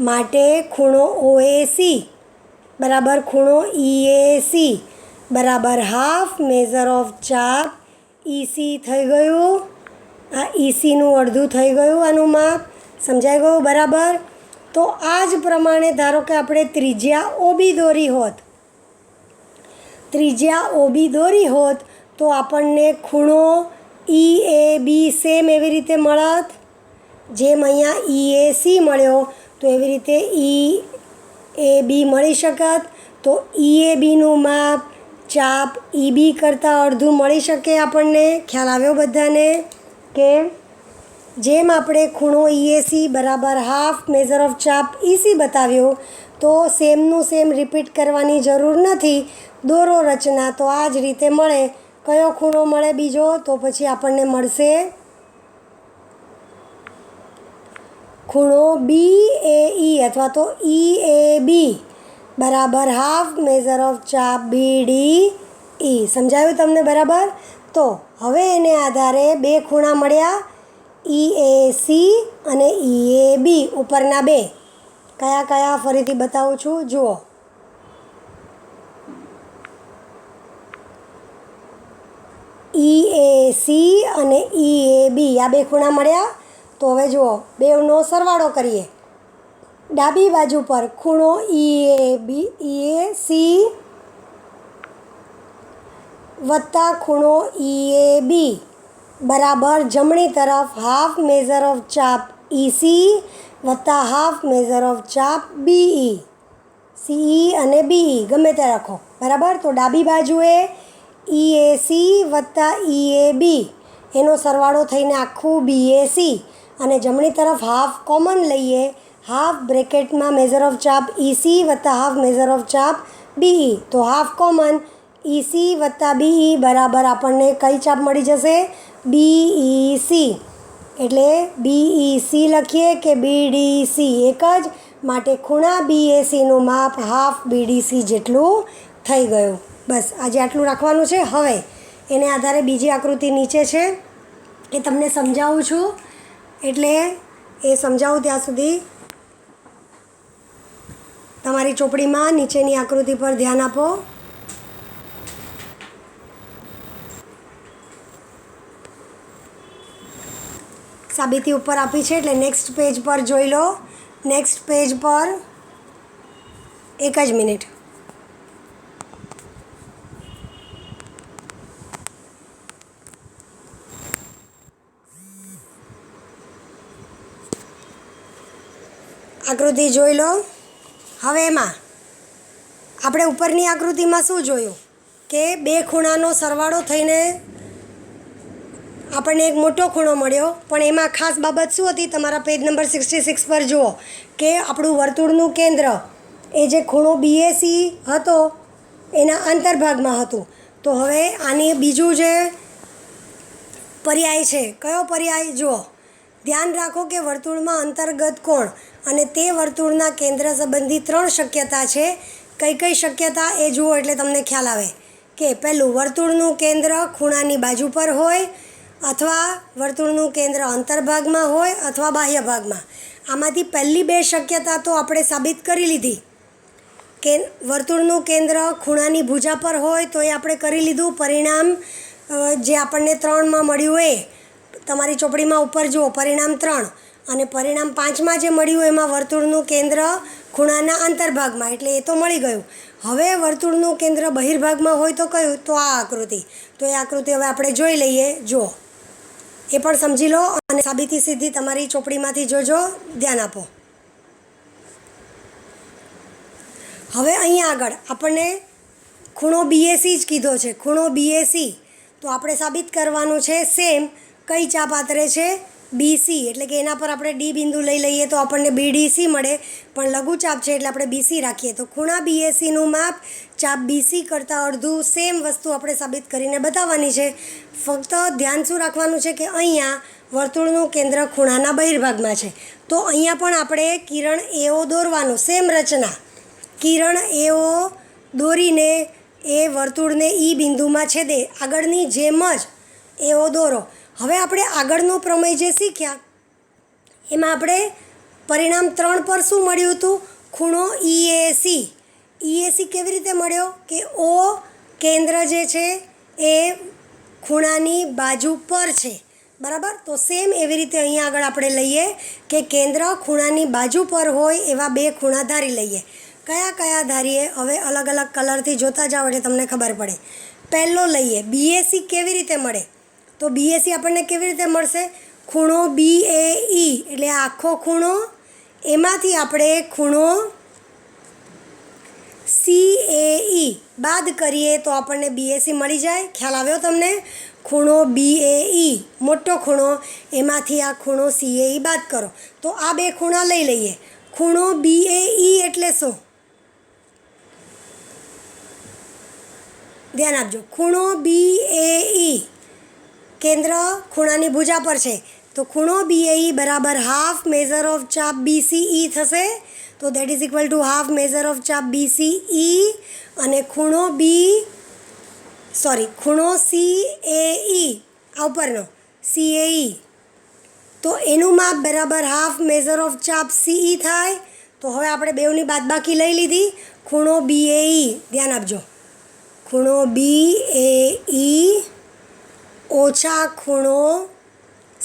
માટે ખૂણો OAC બરાબર ખૂણો EAC બરાબર હાફ મેઝર ઓફ ચાપ EC થઈ ગયું. આ ECનું અડધું થઈ ગયું આનું માપ. સમજાઈ ગયું બરાબર? તો આ જ પ્રમાણે ધારો કે આપણે ત્રિજ્યા OB દોરી હોત તો આપણને ખૂણો EAB સેમ એવી રીતે મળત. જેમ અહીંયા EAC મળ્યો તો એવી રીતે EAB મળી શકત. તો EABનું માપ ચાપ EB કરતાં અડધું મળી શકે આપણને. ખ્યાલ આવ્યો બધાને? કે જેમ આપણે ખૂણો EAC બરાબર હાફ મેઝર ઓફ ચાપ EC બતાવ્યો, તો સેમનું સેમ રિપીટ કરવાની જરૂર નથી. દોરો રચના તો આ જ રીતે મળે. કયો ખૂણો મળે બીજો? તો પછી આપણને મળશે ખૂણો BAE અથવા તો EAB બરાબર હાફ મેઝર ઓફ ચાપ BDE. સમજાયું તમને બરાબર? તો હવે એને આધારે બે ખૂણા મળ્યા, EAC અને EAB. ઉપરના બે કયા કયા ફરીથી બતાવું છું, જુઓ. EAC અને EAB આ બે ખૂણા મળ્યા. તો હવે જુઓ બેવનો સરવાળો કરીએ. ડાબી બાજુ પર ખૂણો EAC વત્તા ખૂણો EAB બરાબર જમણી તરફ હાફ મેઝર ઓફ ચાપ EC વત્તા હાફ મેઝર ઓફ ચાપ BE. CE અને BE ગમે તે રાખો, બરાબર. તો ડાબી બાજુએ EAC વત્તા EAB એનો સરવાળો થઈને આખું BAC, અને જમણી તરફ હાફ કોમન લઈએ, હાફ બ્રેકેટમાં મેઝર ઓફ ચાપ EC વત્તા હાફ મેઝર ઓફ ચાપ BE. તો હાફ કોમન EC વત્તા BE બરાબર આપણને કઈ ચાપ મળી જશે? BEC. એટલે BEC લખીએ કે BDC એક જ, માટે ખૂણા BACનું માપ હાફ BDC જેટલું થઈ ગયું. બસ આજે આટલું રાખવાનું છે. હવે એને આધારે બીજી આકૃતિ નીચે છે એ તમને સમજાવું છું, એટલે એ સમજાવું ત્યાં સુધી તમારી ચોપડીમાં નીચેની આકૃતિ પર ધ્યાન આપો. સાબિતી ઉપર આપી છે એટલે નેક્સ્ટ પેજ પર જોઈ લો. નેક્સ્ટ પેજ પર એક જ મિનિટ. આકૃતિ જોઈ લો. હવે એમાં આપણે ઉપરની આકૃતિમાં શું જોયું કે બે ખૂણાનો સરવાળો થઈને આપણને એક મોટો ખૂણો મળ્યો, પણ એમાં ખાસ બાબત શું હતી? તમારા પેજ નંબર 66 પર જુઓ કે આપણું વર્તુળનું કેન્દ્ર એ જે ખૂણો BAC હતો એના અંતર્ભાગમાં હતું. તો હવે આની બીજું જે પર્યાય છે, કયો પર્યાય? જુઓ, ધ્યાન રાખો કે વર્તુળમાં અંતર્ગત કોણ અને તે વર્તુળના કેન્દ્ર સંબંધી 3 શક્યતા છે. કઈ કઈ શક્યતા એ જુઓ એટલે તમને ખ્યાલ આવે કે પહેલું, વર્તુળનું કેન્દ્ર ખૂણાની બાજુ પર હોય, અથવા વર્તુળનું કેન્દ્ર અંતર્ભાગમાં હોય અથવા બાહ્ય ભાગમાં. આમાંથી પહેલી 2 શક્યતા તો આપણે સાબિત કરી લીધી કે વર્તુળનું કેન્દ્ર ખૂણાની ભુજા પર હોય, તો એ આપણે કરી લીધું. પરિણામ જે આપણને 3માં મળ્યું એ તમારી ચોપડીમાં ઉપર જુઓ, પરિણામ 3. અને પરિણામ 5માં જે મળ્યું એમાં વર્તુળનું કેન્દ્ર ખૂણાના અંતર્ભાગમાં, એટલે એ તો મળી ગયું. હવે વર્તુળનું કેન્દ્ર બહિર્ભાગમાં હોય તો કયું? તો આ આકૃતિ. તો એ આકૃતિ હવે આપણે જોઈ લઈએ. જુઓ, એ પણ સમજી લો અને સાબિતી સીધી તમારી ચોપડીમાંથી જોજો, ધ્યાન આપો. હવે અહીંયા આગળ આપણને ખૂણો BAC જ કીધો છે. ખૂણો BAC તો આપણે સાબિત કરવાનું છે સેમ. કઈ ચાપ આતરે છે? BC. એટલે કે એના પર આપણે D બિંદુ લઈ લઈએ તો આપણને BDC મળે, પણ લઘુચાપ છે એટલે આપણે BC રાખીએ. તો ખૂણા BACનું માપ ચાપ BC કરતાં અડધું. સેમ વસ્તુ આપણે સાબિત કરીને બતાવવાની છે. ફક્ત ધ્યાન શું રાખવાનું છે કે અહીંયા વર્તુળનું કેન્દ્ર ખૂણાના બહિર્ભાગમાં છે, તો અહીંયા પણ આપણે કિરણ AO દોરવાનું. સેમ રચના, કિરણ AO દોરીને એ વર્તુળને E બિંદુમાં છેદે. આગળની જેમ જ AO દોરો. હવે આપણે આગળનો પ્રમેય જે શીખ્યા એમાં આપણે પરિણામ 3 પર શું મળ્યું હતું? ખૂણો EAC. EAC કેવી રીતે મળ્યો? કે O કેન્દ્ર જે છે એ ખૂણાની બાજુ પર છે, બરાબર. તો સેમ એવી રીતે અહીંયા આગળ આપણે લઈએ કે કેન્દ્ર ખૂણાની બાજુ પર હોય એવા 2 ખૂણા ધારી લઈએ. કયા કયા ધારીએ? હવે અલગ અલગ કલરથી જોતા જાઓ એટલે તમને ખબર પડે. પહેલો લઈએ BAC. કેવી રીતે મળે? તો BAC આપણને કેવી રીતે મળશે? ખૂણો BAE એટલે આખો ખૂણો, એમાંથી આપણે ખૂણો CAE બાદ કરીએ તો આપણને BAC મળી જાય. ખ્યાલ આવ્યો તમને? ખૂણો BAE મોટો ખૂણો, એમાંથી આ ખૂણો CAE બાદ કરો તો આ 2 ખૂણા લઈ લઈએ. ખૂણો BAE એટલે શું? ધ્યાન આપજો. ખૂણો BAE કેન્દ્ર ખૂણાની ભુજા પર છે, તો ખૂણો BAE બરાબર હાફ મેઝર ઓફ ચાપ BCE થશે. તો that is equal to half measure of ચાપ BCE. અને ખૂણો ખૂણો CAE આ ઉપરનો CAE, તો એનું માપ બરાબર હાફ મેઝર ઓફ ચાપ CE થાય. તો હવે આપણે બેવની બાદબાકી લઈ લીધી. ખૂણો BAE ધ્યાન આપજો, ખૂણો BAE ઓછા ખૂણો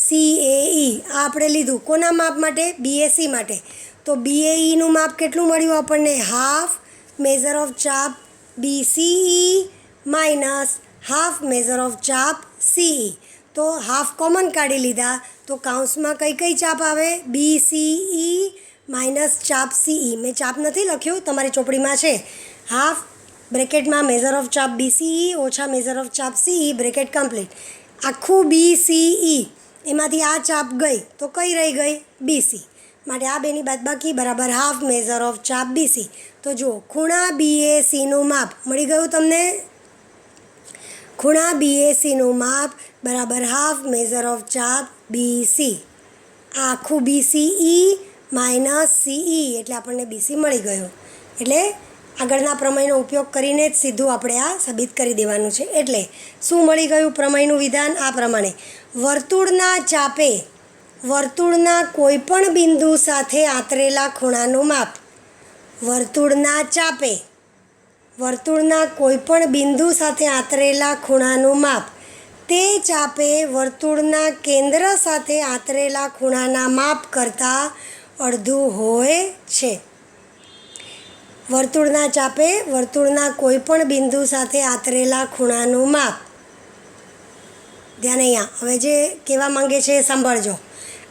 CAE આ આપણે લીધું. કોના માપ માટે? BAC માટે. તો BAEનું માપ કેટલું મળ્યું આપણને? હાફ મેઝર ઓફ ચાપ BCE minus half measure of ચાપ CE. તો હાફ કોમન કાઢી લીધા તો કાઉન્સમાં કઈ કઈ ચાપ આવે BCE માઇનસ ચાપ CE. મેં ચાપ નથી લખ્યું, તમારી ચોપડીમાં છે. હાફ બ્રેકેટમાં મેઝર ઓફ ચાપ BCE ઓછા મેઝર ઓફ ચાપ CE બ્રેકેટ કમ્પ્લીટ. આખું BCE એમાંથી આ ચાપ ગઈ તો કઈ રહી ગઈ BC. માટે આ બેની બાદબાકી બરાબર હાફ મેઝર ઓફ ચાપ BC. તો જુઓ ખૂણા BACનું માપ મળી ગયું તમને. ખૂણા BACનું માપ બરાબર હાફ મેઝર ઓફ ચાપ BC. આ આખું BCE માઇનસ CE એટલે આપણને BC મળી ગયું. એટલે આગળના પ્રમેયનો ઉપયોગ કરીને જ સીધું આપણે આ સાબિત કરી દેવાનું છે. એટલે શું મળી ગયું પ્રમેયનું વિધાન આ પ્રમાણે: વર્તુળના ચાપે વર્તુળના કોઈપણ બિંદુ સાથે આંતરેલા ખૂણાનું માપ. વર્તુળના ચાપે વર્તુળના કોઈપણ બિંદુ સાથે આંતરેલા ખૂણાનું માપ તે ચાપે વર્તુળના કેન્દ્ર સાથે આંતરેલા ખૂણાના માપ કરતાં અડધું હોય છે. વર્તુળના ચાપે વર્તુળના કોઈપણ બિંદુ સાથે આંતરેલા ખૂણાનું માપ. ધ્યાન અહીંયા હવે જે કહેવા માંગે છે એ સાંભળજો.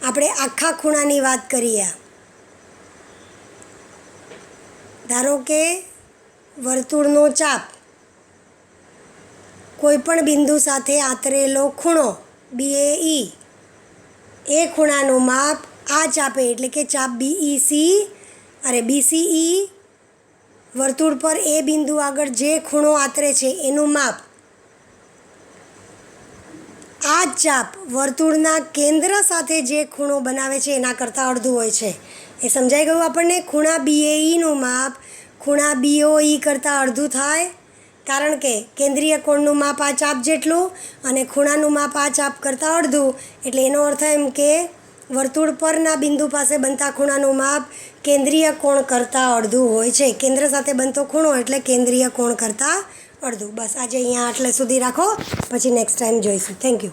આપણે આખા ખૂણાની વાત કરીએ. ધારો કે વર્તુળનો ચાપ કોઈપણ બિંદુ સાથે આંતરેલો ખૂણો BAE એ ખૂણાનું માપ આ ચાપે એટલે કે ચાપ BCE વર્તુળ પર એ બિંદુ આગળ જે ખૂણો આંતરે છે એનું માપ આ ચાપ વર્તુળના કેન્દ્ર સાથે જે ખૂણો બનાવે છે એના કરતાં અડધું હોય છે. એ સમજાઈ ગયું આપણને. ખૂણા BAEનું માપ ખૂણા BOE કરતાં અડધું થાય, કારણ કે કેન્દ્રીય કોણનું માપ આ ચાપ જેટલું અને ખૂણાનું માપ આ ચાપ કરતાં અડધું. એટલે એનો અર્થ એમ કે વર્તુળ પરના બિંદુ પાસે બનતા ખૂણાનું માપ કેન્દ્રીય કોણ કરતાં અડધું હોય છે. કેન્દ્ર સાથે બનતો ખૂણો એટલે કેન્દ્રીય કોણ કરતાં અડધું. બસ આજે અહીંયા આટલે સુધી રાખો, પછી નેક્સ્ટ ટાઈમ જોઈશું. Thank you.